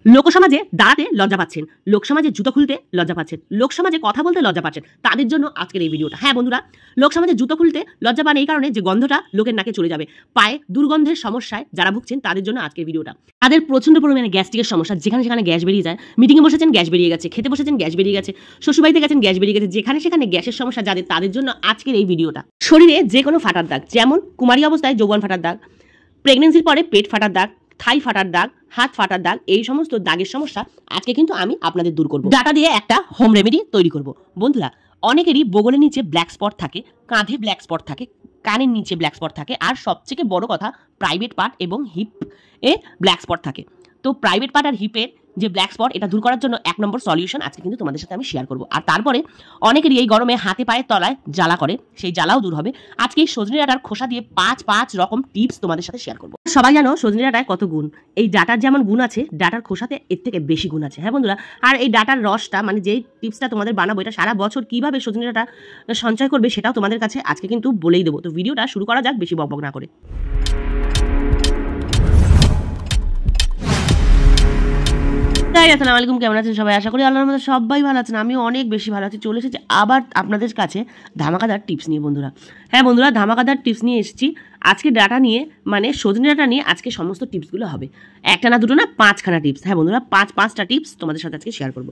লোকসমাজে দাঁড়াতে লজ্জা পাচ্ছেন, লোকসমাজে জুতো খুলতে লজ্জা পাচ্ছেন, লোকসমাজে কথা বলতে লজ্জা পাচ্ছেন, তাদের জন্য আজকের এই ভিডিওটা। হ্যাঁ বন্ধুরা, লোকসমাজে জুতো খুলতে লজ্জা পান এই কারণে যে গন্ধটা লোকের নাকে চলে যাবে। পায়ে দুর্গন্ধের সমস্যায় যারা ভুগছেন তাদের জন্য আজকের ভিডিওটা। তাদের প্রচন্ড পরিমাণে গ্যাস্ট্রিকের সমস্যা, যেখানে সেখানে গ্যাস বেরিয়ে যায়, মিটিংয়ে বসেছেন গ্যাস বেরিয়ে গেছে, খেতে বসেছেন গ্যাস বেরিয়ে গেছে, শ্বশুরবাড়িতে গেছেন গ্যাস বেরিয়ে গেছে, যেখানে সেখানে গ্যাসের সমস্যা যাদের, তাদের জন্য আজকের এই ভিডিওটা। শরীরে যে কোনো ফাটার দাগ, যেমন কুমারী অবস্থায় যৌবন ফাটার দাগ, প্রেগনেন্সির পরে পেট ফাটার দাগ, থাই ফাটার দাগ, হাত ফাটার দাগ, এই সমস্ত দাগের সমস্যা আজকে কিন্তু আমি আপনাদের দূর করব। ডাটা দিয়ে একটা হোম রেমেডি তৈরি করব। বন্ধুরা, অনেকেরই বগলের নিচে ব্ল্যাক স্পট থাকে, কাঁধে ব্ল্যাক স্পট থাকে, কানের নিচে ব্ল্যাক স্পট থাকে, আর সবথেকে বড় কথা প্রাইভেট পার্ট এবং হিপ এ ব্ল্যাক স্পট থাকে। তো প্রাইভেট পার্ট আর হিপের যে ব্ল্যাক স্পট, এটা দূর করার জন্য 1 নম্বর সলিউশন আজকে কিন্তু তোমাদের সাথে আমি শেয়ার করব। আর তারপরে অনেকেরই এই গরমে হাতে পায়ের তলায় জ্বালা করে, সেই জ্বালাও দূর হবে। আজকে এই সজনে ডাঁটার খোসা দিয়ে 5 রকম টিপস তোমাদের সাথে শেয়ার করব। সবাই জানো সজনে ডাঁটায় কত গুণ, এই ডাঁটার যেমন গুণ আছে, ডাঁটার খোসাতে এর থেকে বেশি গুণ আছে। হ্যাঁ বন্ধুরা, আর এই ডাঁটার রসটা, মানে যেই টিপসটা তোমাদের বানাবো, এটা সারা বছর কিভাবে সজনে ডাঁটা সঞ্চয় করবে সেটাও তোমাদের কাছে আজকে কিন্তু বলেই দেবো। তো ভিডিওটা শুরু করা যাক, বেশি বকবক না করে। আসসালামু আলাইকুম, কেমন আছেন সবাই? আশা করি আল্লাহর মধ্যে সবাই ভালো আছেন। আমিও অনেক বেশি ভালো আছি। চলে এসেছি আবার আপনাদের কাছে ধামাকাদার টিপস নিয়ে বন্ধুরা। হ্যাঁ বন্ধুরা, ধামাকাদার টিপস নিয়ে এসেছি আজকে ডাটা নিয়ে, মানে সজনে ডাটা নিয়ে আজকে সমস্ত টিপসগুলো হবে। একটা না, দুটো না, 5খানা টিপস। হ্যাঁ বন্ধুরা, 5টা টিপস তোমাদের সাথে আজকে শেয়ার করব।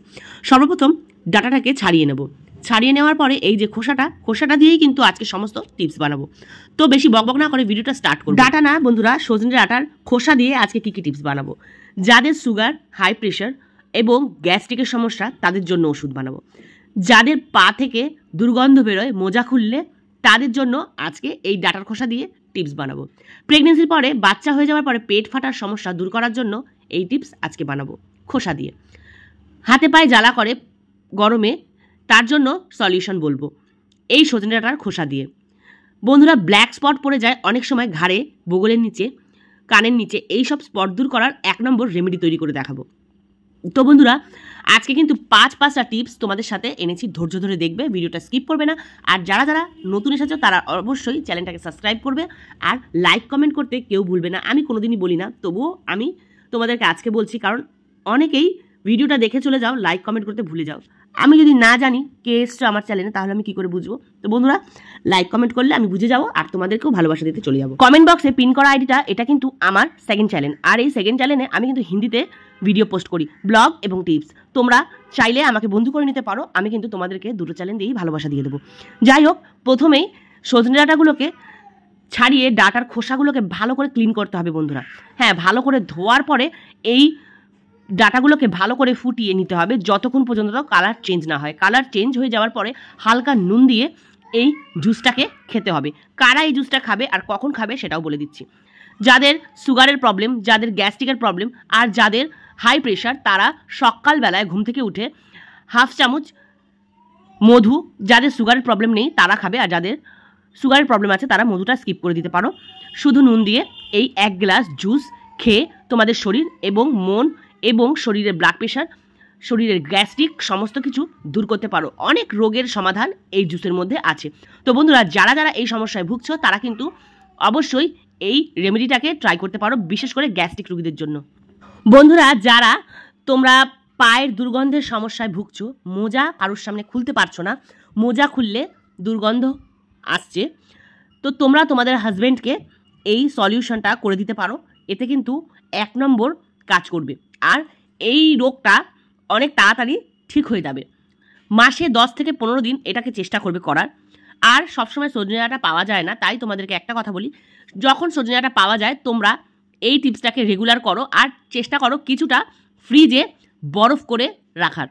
সর্বপ্রথম ডাটাটাকে ছাড়িয়ে নেব। ছাড়িয়ে নেওয়ার পরে এই যে খোসাটা দিয়েই কিন্তু আজকে সমস্ত টিপস বানাবো। তো বেশি বকবক না করে ভিডিওটা স্টার্ট করব। ডাটা না বন্ধুরা, সজনে ডাটার খোসা দিয়ে আজকে কি টিপস বানাবো। যাদের সুগার, হাই প্রেশার এবং গ্যাস্ট্রিকের সমস্যা, তাদের জন্য ওষুধ বানাবো। যাদের পা থেকে দুর্গন্ধ বেরোয় মোজা খুললে, তাদের জন্য আজকে এই ডাটার খোসা দিয়ে টিপস বানাবো। প্রেগনেন্সির পরে বাচ্চা হয়ে যাওয়ার পরে পেট ফাটার সমস্যা দূর করার জন্য এই টিপস আজকে বানাবো খোসা দিয়ে। হাতে পায়ে জ্বালা করে গরমে, তার জন্য সলিউশন বলবো এই সজনে ডাঁটার খোসা দিয়ে। বন্ধুরা, ব্ল্যাক স্পট পড়ে যায় অনেক সময় ঘাড়ে, বগলের নিচে, কানের নিচে, এই সব স্পট দূর করার 1 নম্বর রেমেডি তৈরি করে দেখাবো। তো বন্ধুরা, আজকে কিন্তু 5টা টিপস তোমাদের সাথে এনেছি, ধৈর্য ধরে দেখবে, ভিডিওটা স্কিপ করবে না। আর যারা যারা নতুন এসেছো তারা অবশ্যই চ্যানেলটাকে সাবস্ক্রাইব করবে, আর লাইক কমেন্ট করতে কেউ ভুলবে না। আমি কোনোদিনই বলি না, তবুও আমি তোমাদেরকে আজকে বলছি, কারণ অনেকেই ভিডিওটা দেখে চলে যাও, লাইক কমেন্ট করতে ভুলে যাও। আমি যদি না জানি কে এসছো আমার চ্যানেলে, তাহলে আমি কি করে বুঝবো? তো বন্ধুরা, লাইক কমেন্ট করলে আমি বুঝে যাবো, আর তোমাদেরকেও ভালোবাসা দিতে চলে যাবো। কমেন্ট বক্সে পিন করা আইডিটা, এটা কিন্তু আমার সেকেন্ড চ্যানেল, আর এই সেকেন্ড চ্যানেলে আমি কিন্তু হিন্দিতে ভিডিও পোস্ট করি, ব্লগ এবং টিপস। তোমরা চাইলে আমাকে বন্ধু করে নিতে পারো, আমি কিন্তু তোমাদেরকে দুটো চ্যানেল দিয়েই ভালোবাসা দিয়ে দেবো। যাই হোক, প্রথমেই সজনে ডাঁটাগুলোকে ছাড়িয়ে ডাটার খোসাগুলোকে ভালো করে ক্লিন করতে হবে বন্ধুরা। হ্যাঁ, ভালো করে ধোয়ার পরে এই ডাটাগুলোকে ভালো করে ফুটিয়ে নিতে হবে যতক্ষণ পর্যন্ত কালার চেঞ্জ না হয়। কালার চেঞ্জ হয়ে যাওয়ার পরে হালকা নুন দিয়ে এই জুসটাকে খেতে হবে। কারা এই জুসটা খাবে আর কখন খাবে সেটাও বলে দিচ্ছি। যাদের সুগারের প্রবলেম, যাদের গ্যাস্ট্রিকের প্রবলেম, আর যাদের হাই প্রেশার, তারা সকালবেলায় ঘুম থেকে উঠে 1/2 চামচ মধু, যাদের সুগারের প্রবলেম নেই তারা খাবে, আর যাদের সুগারের প্রবলেম আছে তারা মধুটা স্কিপ করে দিতে পারো। শুধু নুন দিয়ে এই 1 গ্লাস জুস খেয়ে তোমাদের শরীর এবং মন এবং শরীরের ব্লাড প্রেশার, শরীরের গ্যাস্ট্রিক সমস্ত কিছু দূর করতে পারো। অনেক রোগের সমাধান এই জুসের মধ্যে আছে। তো বন্ধুরা, যারা যারা এই সমস্যায় ভুগছো তারা কিন্তু অবশ্যই এই রেমেডিটাকে ট্রাই করতে পারো, বিশেষ করে গ্যাস্ট্রিক রোগীদের জন্য। বন্ধুরা, যারা তোমরা পায়ের দুর্গন্ধের সমস্যায় ভুগছো, মোজা কারোর সামনে খুলতে পারছো না, মোজা খুললে দুর্গন্ধ আসছে, তো তোমরা তোমাদের হাজব্যান্ডকে এই সলিউশনটা করে দিতে পারো। এতে কিন্তু 1 নম্বর কাজ করবে, আর এই রোগটা অনেক তাড়াতাড়ি ঠিক হয়ে যাবে। মাসে 10 থেকে 15 দিন এটাকে চেষ্টা করবে করার। আর সবসময় সজনে ডাঁটা পাওয়া যায় না, তাই তোমাদেরকে একটা কথা বলি, যখন সজনে ডাঁটা পাওয়া যায় তোমরা এই টিপসটাকে রেগুলার করো, আর চেষ্টা করো কিছুটা ফ্রিজে বরফ করে রাখার।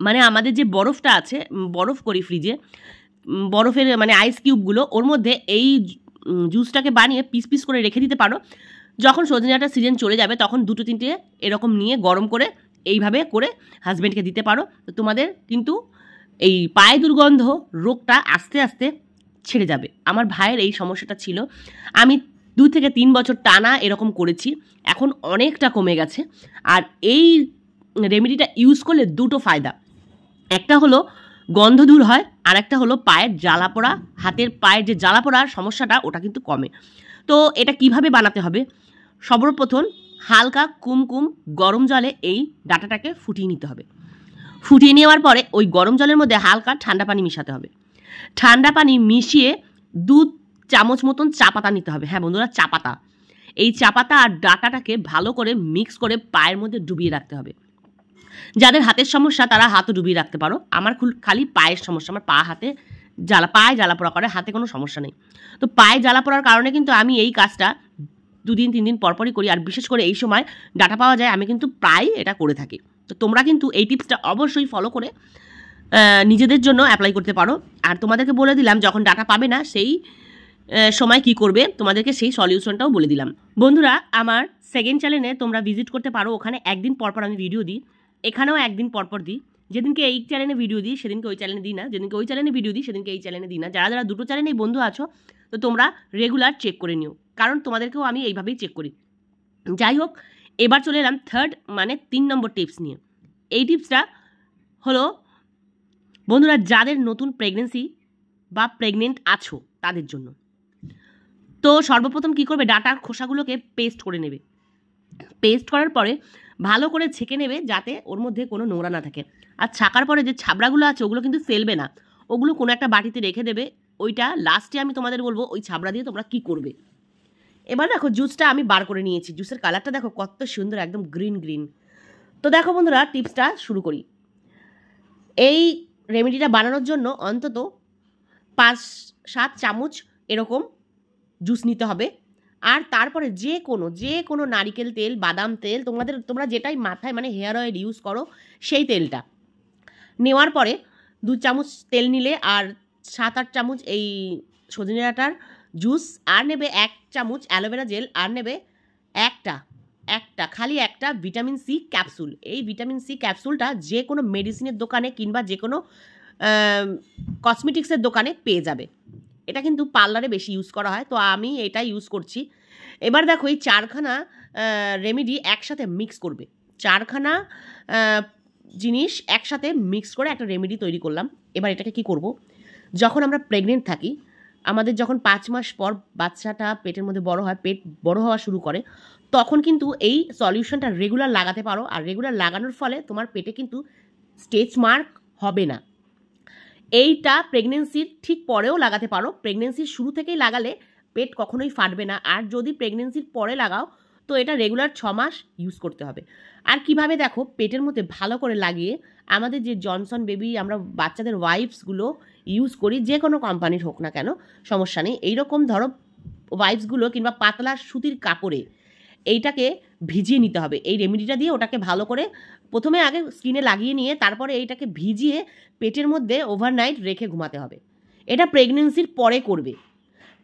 মানে আমাদের যে বরফটা আছে, বরফ করি ফ্রিজে, বরফের মানে আইস কিউবগুলো, ওর মধ্যে এই জুসটাকে বানিয়ে পিস পিস করে রেখে দিতে পারো। যখন সজনে ডাঁটার সিজন চলে যাবে তখন 2-3টে এরকম নিয়ে গরম করে এইভাবে করে হাজব্যান্ডকে দিতে পারো। তো তোমাদের কিন্তু এই পায়ে দুর্গন্ধ রোগটা আস্তে আস্তে ছেড়ে যাবে। আমার ভাইয়ের এই সমস্যাটা ছিল, আমি 2 থেকে 3 বছর টানা এরকম করেছি, এখন অনেকটা কমে গেছে। আর এই রেমেডিটা ইউজ করলে 2টো ফায়দা, একটা হলো গন্ধ দূর হয়, আর একটা হলো পায়ের জ্বালা পোড়া, হাতের পায়ের যে জ্বালা পোড়ার সমস্যাটা ওটা কিন্তু কমে। তো এটা কিভাবে বানাতে হবে? সর্বপ্রথম হালকা কুমকুম গরম জলে এই ডাটাটাকে ফুটিয়ে নিতে হবে। ফুটিয়ে নেওয়ার পরে ওই গরম জলের মধ্যে হালকা ঠান্ডা পানি মিশাতে হবে। ঠান্ডা পানি মিশিয়ে 2 চামচ মতন চা পাতা নিতে হবে। হ্যাঁ বন্ধুরা, চা পাতা। এই চা পাতা আর ডাটাটাকে ভালো করে মিক্স করে পায়ের মধ্যে ডুবিয়ে রাখতে হবে। যাদের হাতের সমস্যা তারা হাতও ডুবিয়ে রাখতে পারো। আমার খালি পায়ের সমস্যা, আমার পায়ে জ্বালা পোড়া করে, হাতে কোনো সমস্যা নেই। তো পায়ে জ্বালা পোড়ার কারণে কিন্তু আমি এই কাজটা 2 দিন 3 দিন পরপরই করি, আর বিশেষ করে এই সময় ডাটা পাওয়া যায় আমি কিন্তু প্রায় এটা করে থাকি। তো তোমরা কিন্তু এই টিপসটা অবশ্যই ফলো করে নিজেদের জন্য অ্যাপ্লাই করতে পারো। আর তোমাদেরকে বলে দিলাম যখন ডাটা পাবে না সেই সময় কি করবে, তোমাদেরকে সেই সলিউশনটাও বলে দিলাম। বন্ধুরা, আমার সেকেন্ড চ্যানেলে তোমরা ভিজিট করতে পারো, ওখানে একদিন পরপর আমি ভিডিও দিই, এখানেও একদিন পরপর দিই। যেদিনকে এই চ্যানেলে ভিডিও দিই সেদিনকে ওই চ্যানেলে দিই না, যেদিনকে ওই চ্যানেলে ভিডিও দিই সেদিনকে এই চ্যানেলে দিই না। যারা যারা দুটো চ্যানেলেই বন্ধু আছো, তো তোমরা রেগুলার চেক করে নিও, কারণ তোমাদেরকেও আমি এইভাবেই চেক করি। যাই হোক, এবার চলে এলাম 3 নম্বর টিপস নিয়ে। এই টিপসটা হলো বন্ধুরা, যাদের নতুন প্রেগনেন্সি বা প্রেগনেন্ট আছো তাদের জন্য। তো সর্বপ্রথম কি করবে, ডাটার খোসাগুলোকে পেস্ট করে নেবে। পেস্ট করার পরে ভালো করে ছেঁকে নেবে যাতে ওর মধ্যে কোনো নোংরা না থাকে। আর ছাকার পরে যে ছাবড়াগুলো আছে ওগুলো কিন্তু ফেলবে না, ওগুলো কোনো একটা বাটিতে রেখে দেবে। ওইটা লাস্টে আমি তোমাদের বলবো ওই ছাবড়া দিয়ে তোমরা কি করবে। এবার দেখো জুসটা আমি বার করে নিয়েছি, জুসের কালারটা দেখো কত সুন্দর, একদম গ্রিন। তো দেখো বন্ধুরা, টিপসটা শুরু করি। এই রেমেডিটা বানানোর জন্য অন্তত 5-7 চামচ এরকম জুস নিতে হবে। আর তারপরে যে কোনো নারিকেল তেল, বাদাম তেল, তোমরা যেটাই মাথায় মানে হেয়ার অয়েল ইউজ করো সেই তেলটা নেওয়ার পরে 2 চামচ তেল নিলে, আর 7-8 চামচ এই সজনে ডাঁটার জুস, আর নেবে 1 চামচ অ্যালোভেরা জেল, আর নেবে খালি একটা ভিটামিন সি ক্যাপসুল। এই ভিটামিন সি ক্যাপসুলটা যে কোনো মেডিসিনের দোকানে কিংবা যে কোনো কসমেটিক্সের দোকানে পেয়ে যাবে। এটা কিন্তু পার্লারে বেশি ইউজ করা হয়, তো আমি এটা ইউজ করছি। এবার দেখো এই 4খানা রেমেডি একসাথে মিক্স করবে। 4খানা জিনিস একসাথে মিক্স করে একটা রেমেডি তৈরি করলাম। এবার এটাকে কি করব, যখন আমরা প্রেগনেন্ট থাকি, আমাদের যখন 5 মাস পর বাচ্চাটা পেটের মধ্যে বড় হয়, পেট বড় হওয়া শুরু করে, তখন কিন্তু এই সলিউশনটা রেগুলার লাগাতে পারো। আর রেগুলার লাগানোর ফলে তোমার পেটে কিন্তু স্টেচ মার্ক হবে না। এইটা প্রেগনেন্সির ঠিক পরেও লাগাতে পারো। প্রেগনেন্সির শুরু থেকেই লাগালে পেট কখনোই ফাটবে না। আর যদি প্রেগনেন্সির পরে লাগাও তো এটা রেগুলার 6 মাস ইউজ করতে হবে। আর কিভাবে দেখো, পেটের মধ্যে ভালো করে লাগিয়ে আমাদের যে জনসন বেবি আমরা বাচ্চাদের ওয়াইপসগুলো ইউজ করি, যে কোনো কোম্পানির হোক না কেন সমস্যা নেই, এইরকম ধরো ওয়াইপসগুলো কিংবা পাতলা সুতির কাপড়ে এইটাকে ভিজিয়ে নিতে হবে। এই রেমেডিটা দিয়ে ওটাকে ভালো করে প্রথমে আগে স্কিনে লাগিয়ে নিয়ে তারপরে এইটাকে ভিজিয়ে পেটের মধ্যে ওভারনাইট রেখে ঘুমাতে হবে। এটা প্রেগনেন্সির পরে করবে।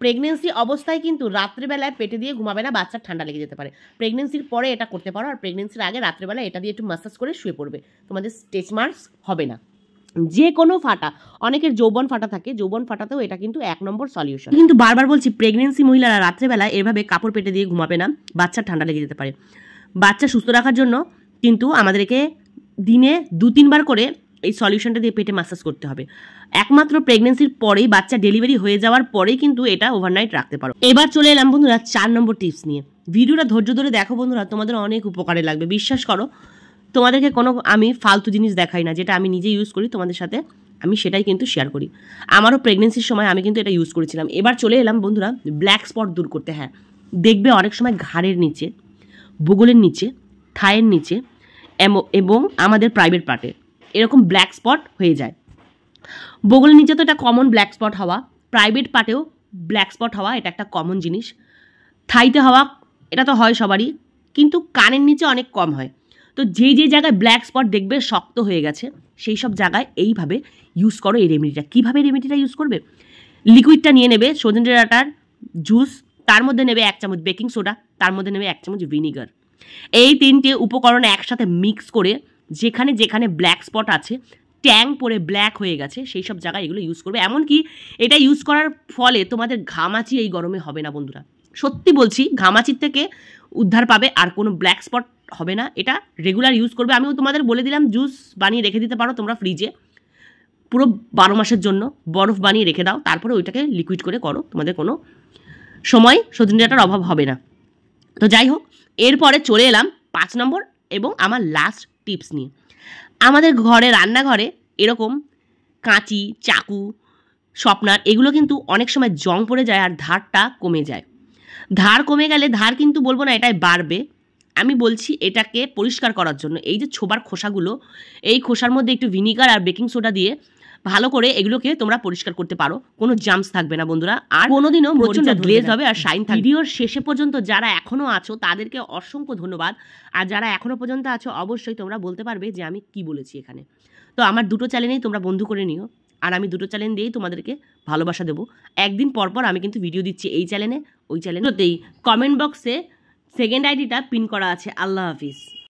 প্রেগনেন্সি অবস্থায় কিন্তু রাত্রেবেলায় পেটে দিয়ে ঘুমাবে না, বাচ্চার ঠান্ডা লেগে যেতে পারে। প্রেগনেন্সির পরে এটা করতে পারো। আর প্রেগনেন্সির আগে রাত্রেবেলায় এটা দিয়ে একটু ম্যাসাজ করে শুয়ে পড়বে, তোমাদের স্টেচ মার্কস হবে না। যে কোনো ফাটা, অনেকের যৌবন ফাটা থাকে, যৌবন ফাটাতেও এটা কিন্তু 1 নম্বর সলিউশন। কিন্তু বারবার বলছি, প্রেগনেন্সি মহিলারা রাত্রেবেলায় এভাবে কাপড় পেটে দিয়ে ঘুমাবে না, বাচ্চার ঠান্ডা লেগে যেতে পারে। বাচ্চা সুস্থ রাখার জন্য কিন্তু আমাদেরকে দিনে 2-3 বার করে এই সলিউশনটা দিয়ে পেটে ম্যাসাজ করতে হবে। একমাত্র প্রেগনেন্সির পরেই, বাচ্চা ডেলিভারি হয়ে যাওয়ার পরেই কিন্তু এটা ওভারনাইট রাখতে পারো। এবার চলে এলাম বন্ধুরা 4 নম্বর টিপস নিয়ে। ভিডিওটা ধৈর্য ধরে দেখো বন্ধুরা, তোমাদের অনেক উপকারে লাগবে, বিশ্বাস করো। তোমাদেরকে কোনো আমি ফালতু জিনিস দেখাই না, যেটা আমি নিজে ইউজ করি তোমাদের সাথে আমি সেটাই কিন্তু শেয়ার করি। আমারও প্রেগনেন্সির সময় আমি কিন্তু এটা ইউজ করেছিলাম। এবার চলে এলাম বন্ধুরা ব্ল্যাক স্পট দূর করতে। হ্যাঁ, দেখবে অনেক সময় ঘাড়ের নিচে, বুগলের নিচে, থায়ের নিচে এবং আমাদের প্রাইভেট পার্টে এরকম ব্ল্যাক স্পট হয়ে যায়। বগলের নিচে তো এটা কমন ব্ল্যাক স্পট হওয়া, প্রাইভেট পার্টেও ব্ল্যাক স্পট হওয়া এটা একটা কমন জিনিস। থাইতে হওয়া এটা তো হয় সবারই, কিন্তু কানের নিচে অনেক কম হয়। তো যেই জায়গায় ব্ল্যাক স্পট দেখবে শক্ত হয়ে গেছে, সেই সব জায়গায় এইভাবে ইউজ করো এই রেমেডিটা। কীভাবে রেমেডিটা ইউজ করবে, লিকুইডটা নিয়ে নেবে সজনে ডাঁটার জুস, তার মধ্যে নেবে 1 চামচ বেকিং সোডা, তার মধ্যে নেবে 1 চামচ ভিনিগার। এই 3টে উপকরণ একসাথে মিক্স করে যেখানে যেখানে ব্ল্যাক স্পট আছে, ট্যাং পরে ব্ল্যাক হয়ে গেছে, সেই সব জায়গায় এগুলো ইউজ করবে। এমনকি এটা ইউজ করার ফলে তোমাদের ঘামাচি এই গরমে হবে না বন্ধুরা, সত্যি বলছি, ঘামাচির থেকে উদ্ধার পাবে, আর কোনো ব্ল্যাক স্পট হবে না। এটা রেগুলার ইউজ করবে। আমিও তোমাদের বলে দিলাম, জুস বানিয়ে রেখে দিতে পারো তোমরা ফ্রিজে পুরো 12 মাসের জন্য, বরফ বানিয়ে রেখে দাও, তারপরে ওইটাকে লিকুইড করে করো, তোমাদের কোনো সময় সজনে ডাঁটার অভাব হবে না। তো যাই হোক, এরপরে চলে এলাম 5 নম্বর এবং আমার লাস্ট টিপস নিয়ে। আমাদের ঘরে রান্নাঘরে এরকম কাঁচি, চাকু, শর্পনার এগুলো কিন্তু অনেক সময় জং পড়ে যায় আর ধারটা কমে যায়। ধার কমে গেলে ধার কিন্তু বলবো না এটাই বাড়বে, আমি বলছি এটাকে পরিষ্কার করার জন্য এই যে ছোবার খোসাগুলো, এই খোসার মধ্যে একটু ভিনিগার আর বেকিং সোডা দিয়ে ভালো করে এগুলোকে তোমরা পরিষ্কার করতে পারো, কোনো জাম্পস থাকবে না বন্ধুরা, আর কোনোদিনও প্রচণ্ড গ্লেজ হবে আর শাইন থাকবে। ভিডিওর শেষে পর্যন্ত যারা এখনও আছো তাদেরকে অসংখ্য ধন্যবাদ, আর যারা এখনও পর্যন্ত আছো অবশ্যই তোমরা বলতে পারবে যে আমি কি বলেছি এখানে। তো আমার দুটো চ্যানেলেই তোমরা বন্ধু করে নিও, আর আমি দুটো চ্যানেল দিয়েই তোমাদেরকে ভালোবাসা দেবো। একদিন পরপর আমি কিন্তু ভিডিও দিচ্ছি এই চ্যানেলে, ওই চ্যানেলেতেই। কমেন্ট বক্সে সেকেন্ড আইডিটা পিন করা আছে। আল্লাহ হাফিজ।